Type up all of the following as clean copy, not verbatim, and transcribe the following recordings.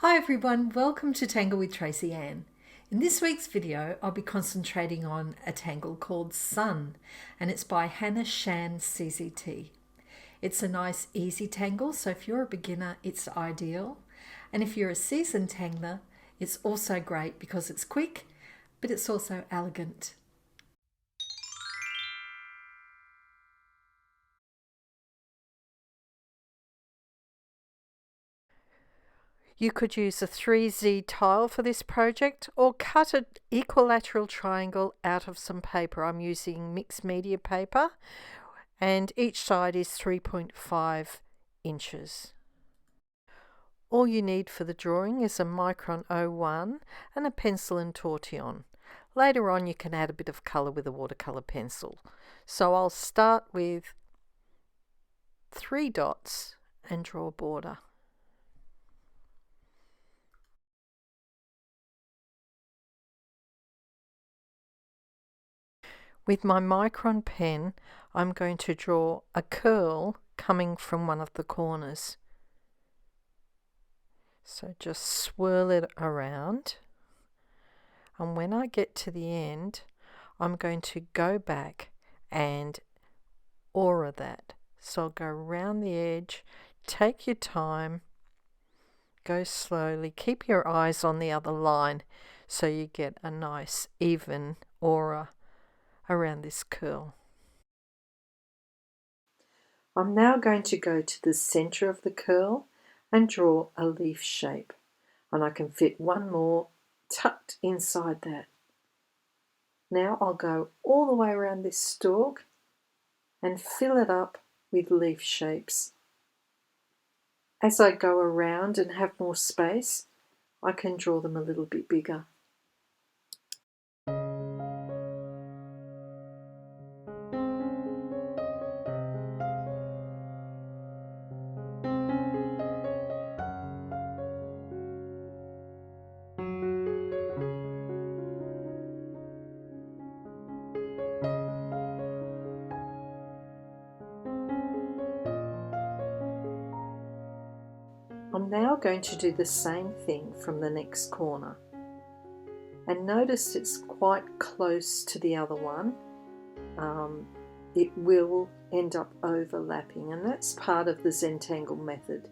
Hi everyone, welcome to Tangle with Tracy Anne. In this week's video, I'll be concentrating on a tangle called Sun, and it's by Hanna Shan CZT. It's a nice easy tangle, so if you're a beginner, it's ideal. And if you're a seasoned tangler, it's also great because it's quick, but it's also elegant. You could use a 3Z tile for this project or cut an equilateral triangle out of some paper. I'm using mixed media paper and each side is 3.5 inches. All you need for the drawing is a micron 01 and a pencil and tortillon. Later on you can add a bit of colour with a watercolour pencil. So I'll start with 3 dots and draw a border. With my micron pen, I'm going to draw a curl coming from one of the corners. So just swirl it around. And when I get to the end, I'm going to go back and aura that. So I'll go around the edge, take your time, go slowly, keep your eyes on the other line so you get a nice even aura around this curl. I'm now going to go to the center of the curl and draw a leaf shape, and I can fit one more tucked inside that. Now I'll go all the way around this stalk and fill it up with leaf shapes. As I go around and have more space, I can draw them a little bit bigger. I'm now going to do the same thing from the next corner. And notice it's quite close to the other one. It will end up overlapping, and that's part of the Zentangle method,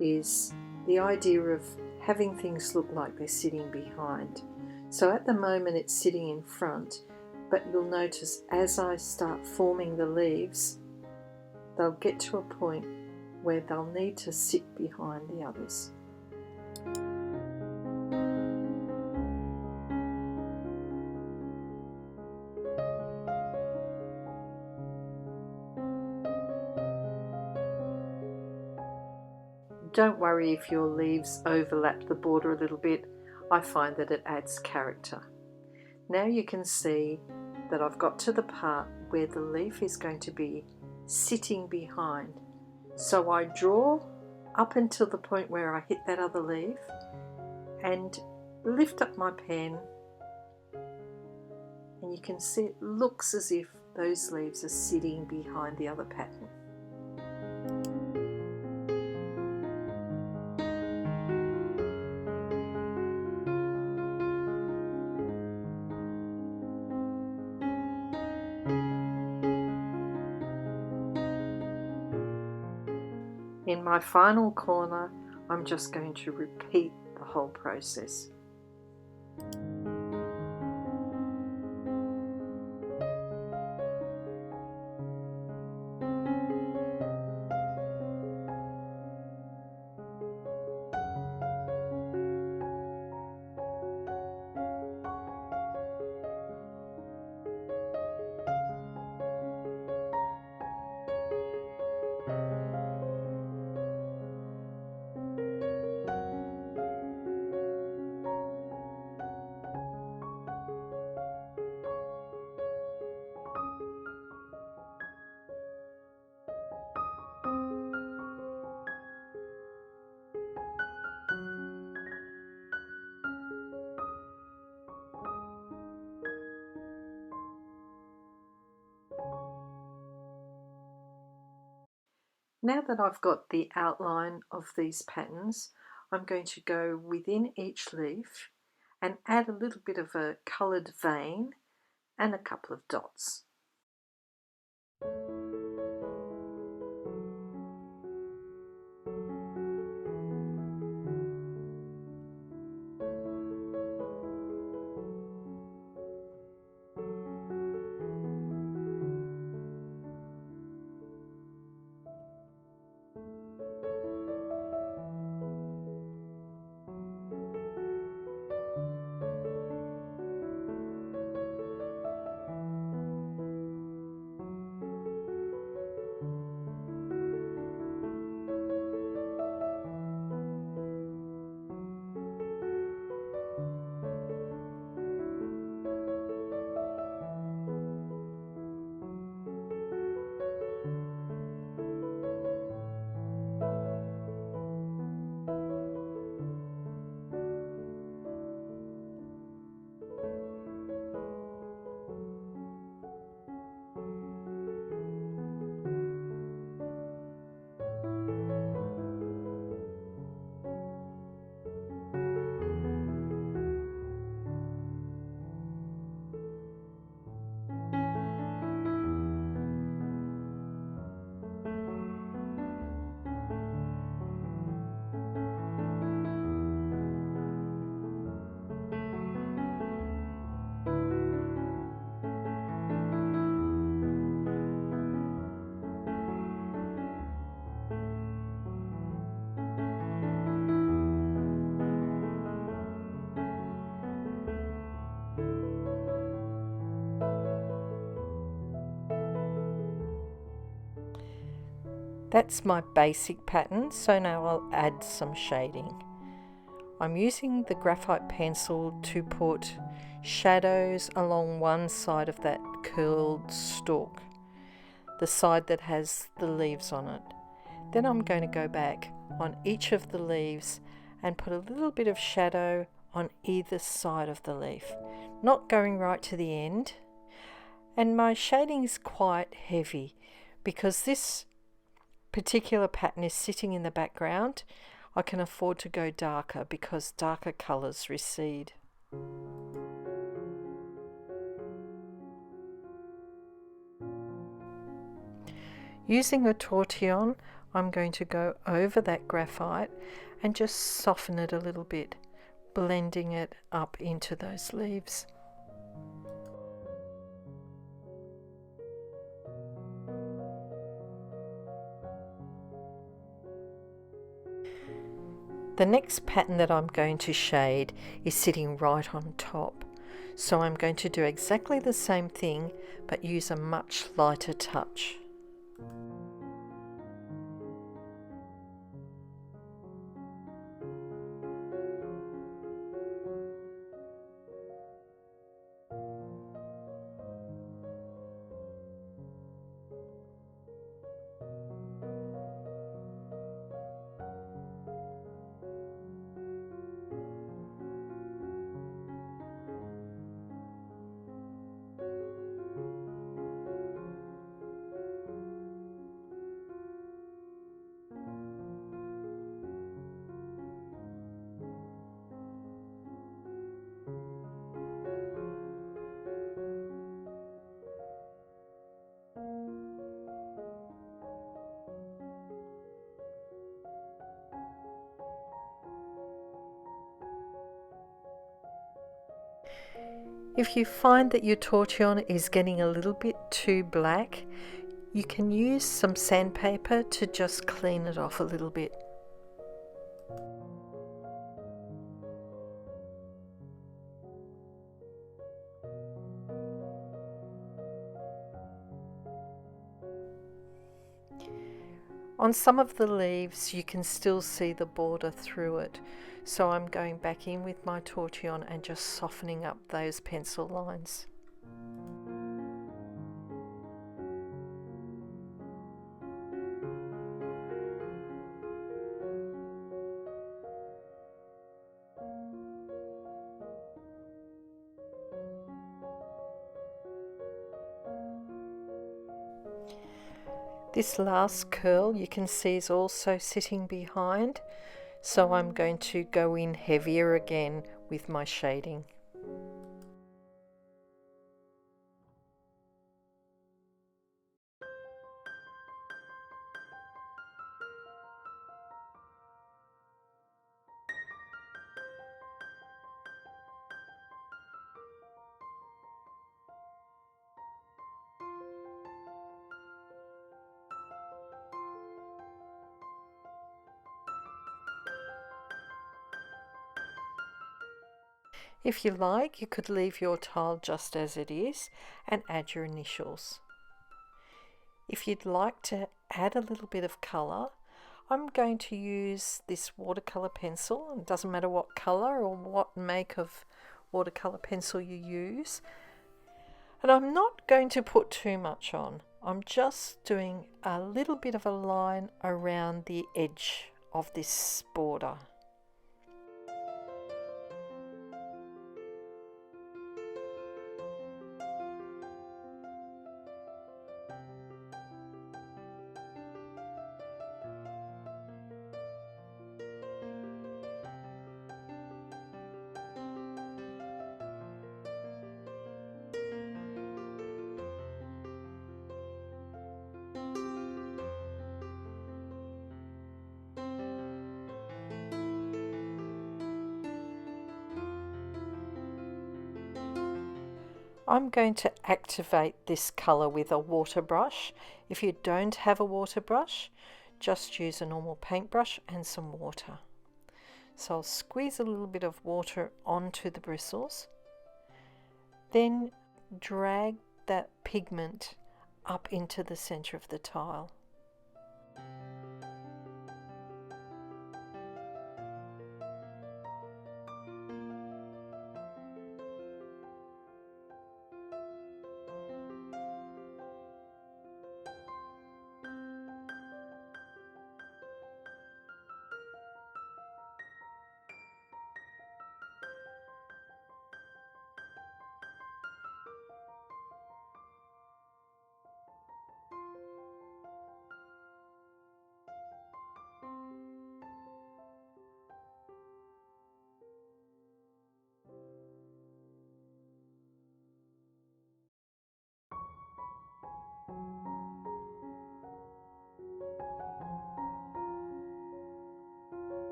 is the idea of having things look like they're sitting behind. So at the moment it's sitting in front, but you'll notice as I start forming the leaves, they'll get to a point where they'll need to sit behind the others. Don't worry if your leaves overlap the border a little bit. I find that it adds character. Now you can see that I've got to the part where the leaf is going to be sitting behind. So I draw up until the point where I hit that other leaf and lift up my pen, and you can see it looks as if those leaves are sitting behind the other pattern. In my final corner, I'm just going to repeat the whole process. Now that I've got the outline of these patterns, I'm going to go within each leaf and add a little bit of a coloured vein and a couple of dots. That's my basic pattern, so now I'll add some shading. I'm using the graphite pencil to put shadows along one side of that curled stalk, the side that has the leaves on it. Then I'm going to go back on each of the leaves and put a little bit of shadow on either side of the leaf, not going right to the end. And my shading is quite heavy because this particular pattern is sitting in the background. I can afford to go darker because darker colours recede. Using a tortillon, I'm going to go over that graphite and just soften it a little bit, blending it up into those leaves. The next pattern that I'm going to shade is sitting right on top, so I'm going to do exactly the same thing but use a much lighter touch. If you find that your tortillon is getting a little bit too black, you can use some sandpaper to just clean it off a little bit. On some of the leaves you can still see the border through it, so I'm going back in with my tortillon and just softening up those pencil lines. This last curl you can see is also sitting behind, So I'm going to go in heavier again with my shading. If you like, you could leave your tile just as it is and add your initials. If you'd like to add a little bit of colour, I'm going to use this watercolour pencil. It doesn't matter what colour or what make of watercolour pencil you use. And I'm not going to put too much on. I'm just doing a little bit of a line around the edge of this border. I'm going to activate this colour with a water brush. If you don't have a water brush, just use a normal paintbrush and some water. So I'll squeeze a little bit of water onto the bristles, then drag that pigment up into the centre of the tile.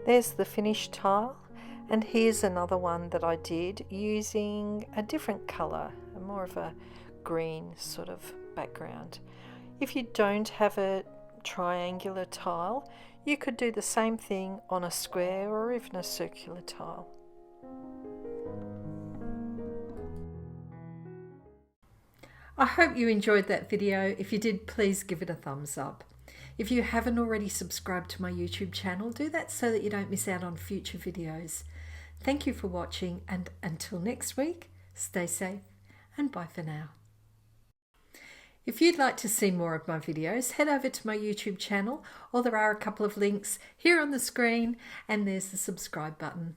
There's the finished tile, and here's another one that I did using a different colour, more of a green sort of background. If you don't have a triangular tile, you could do the same thing on a square or even a circular tile. I hope you enjoyed that video. If you did, please give it a thumbs up. If you haven't already subscribed to my YouTube channel, do that so that you don't miss out on future videos. Thank you for watching, and until next week, stay safe and bye for now. If you'd like to see more of my videos, head over to my YouTube channel, or there are a couple of links here on the screen, and there's the subscribe button.